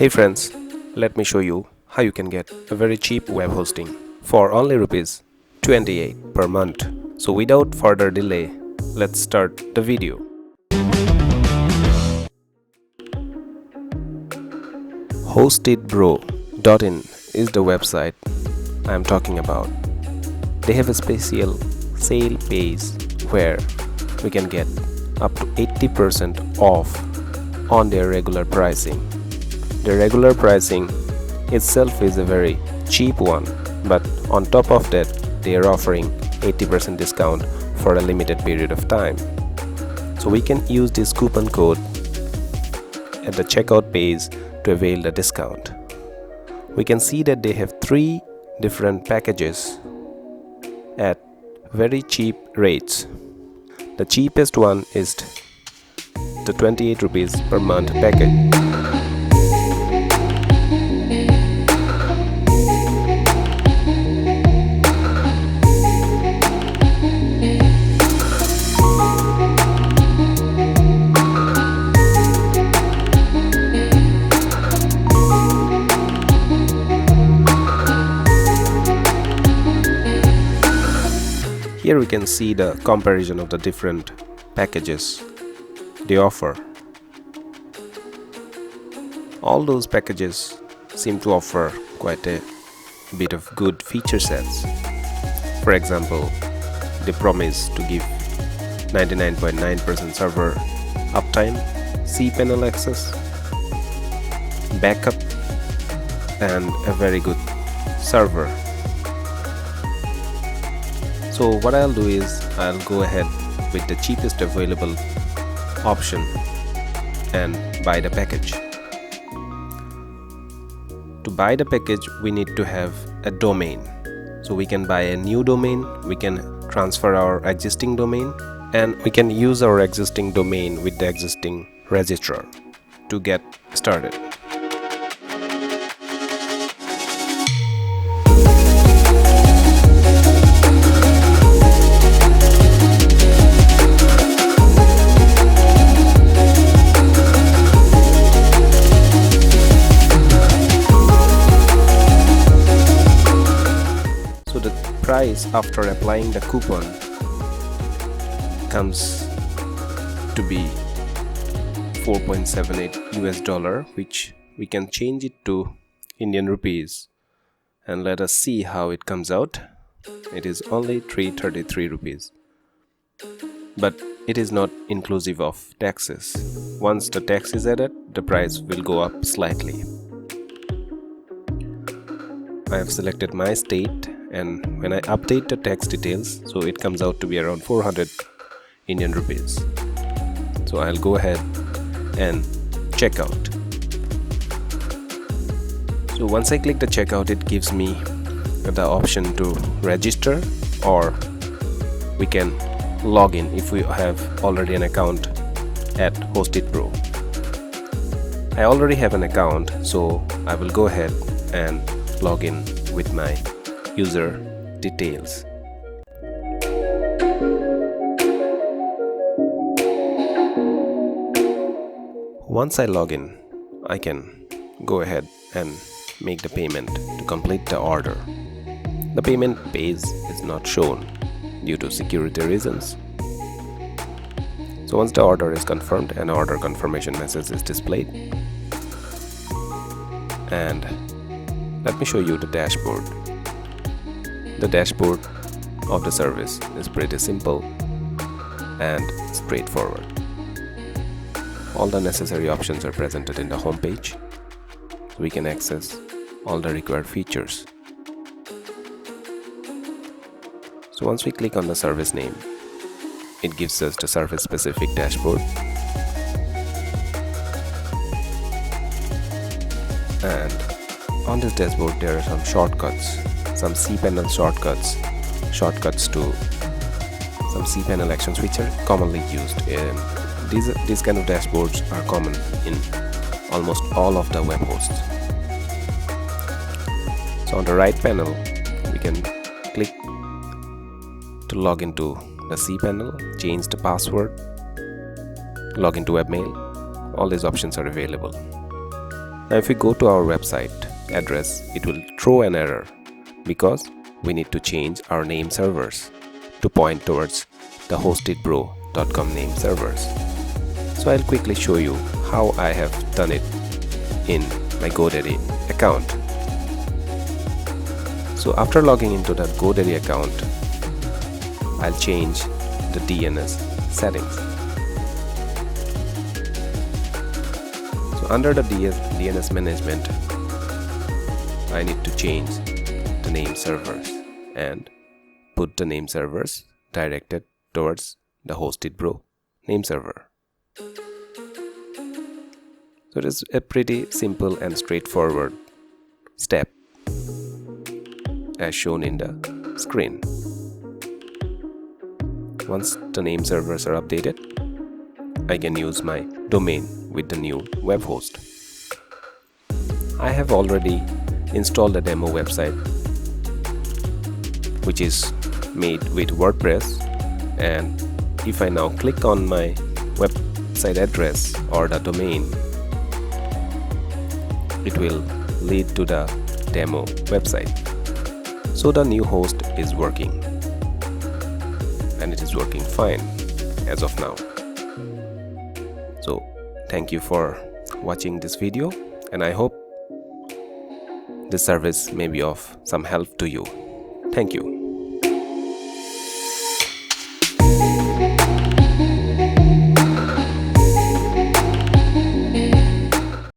Hey friends, let me show you how you can get a very cheap web hosting for only rupees 28 per month. So without further delay, let's start the video. HostitBro.in is the website I am talking about. They have a special sale page where we can get up to 80% off on their regular pricing. The regular pricing itself is a very cheap one, but on top of that they are offering 80% discount for a limited period of time. So we can use this coupon code at the checkout page to avail the discount. We can see that they have 3 different packages at very cheap rates. The cheapest one is the 28 rupees per month package. Here we can see the comparison of the different packages they offer. All those packages seem to offer quite a bit of good feature sets. For example, they promise to give 99.9% server uptime, cPanel access, backup, and a very good server. So what I'll do is I'll go ahead with the cheapest available option and buy the package. To buy the package we need to have a domain. So we can buy a new domain, we can transfer our existing domain, and we can use our existing domain with the existing registrar to get started. Price after applying the coupon comes to be $4.78, which we can change it to Indian rupees, and let us see how it comes out. It is only 333 rupees, but it is not inclusive of taxes. Once the tax is added, the price will go up slightly. I have selected my state, and when I update the tax details, so it comes out to be around 400 Indian rupees. So I'll go ahead and check out. So once I click the checkout, it gives me the option to register, or we can log in if we have already an account at HostitBro. I already have an account, so I will go ahead and log in with my user details. Once I log in, I can go ahead and make the payment to complete the order. The payment page is not shown due to security reasons. So once the order is confirmed, an order confirmation message is displayed. And let me show you the dashboard. The dashboard of the service is pretty simple and straightforward. All the necessary options are presented in the home page. We can access all the required features. So once we click on the service name, it gives us the service specific dashboard. And on this dashboard there are some shortcuts, some cPanel shortcuts to some cPanel actions which are commonly used. These kind of dashboards are common in almost all of the web hosts. So on the right panel we can click to log into the cPanel, change the password, log into webmail. All these options are available. Now if we go to our website address, it will throw an error because we need to change our name servers to point towards the HostitBro.com name servers. So I'll quickly show you how I have done it in my GoDaddy account. So after logging into the GoDaddy account, I'll change the DNS settings. So under the DNS management, I need to change the name servers and put the name servers directed towards the HostitBro name server. So it is a pretty simple and straightforward step as shown in the screen. Once the name servers are updated, I can use my domain with the new web host. I have already installed a demo website which is made with WordPress, and if I now click on my website address or the domain, it will lead to the demo website. So the new host is working, and it is working fine as of now. So thank you for watching this video, and I hope this service may be of some help to you. Thank you.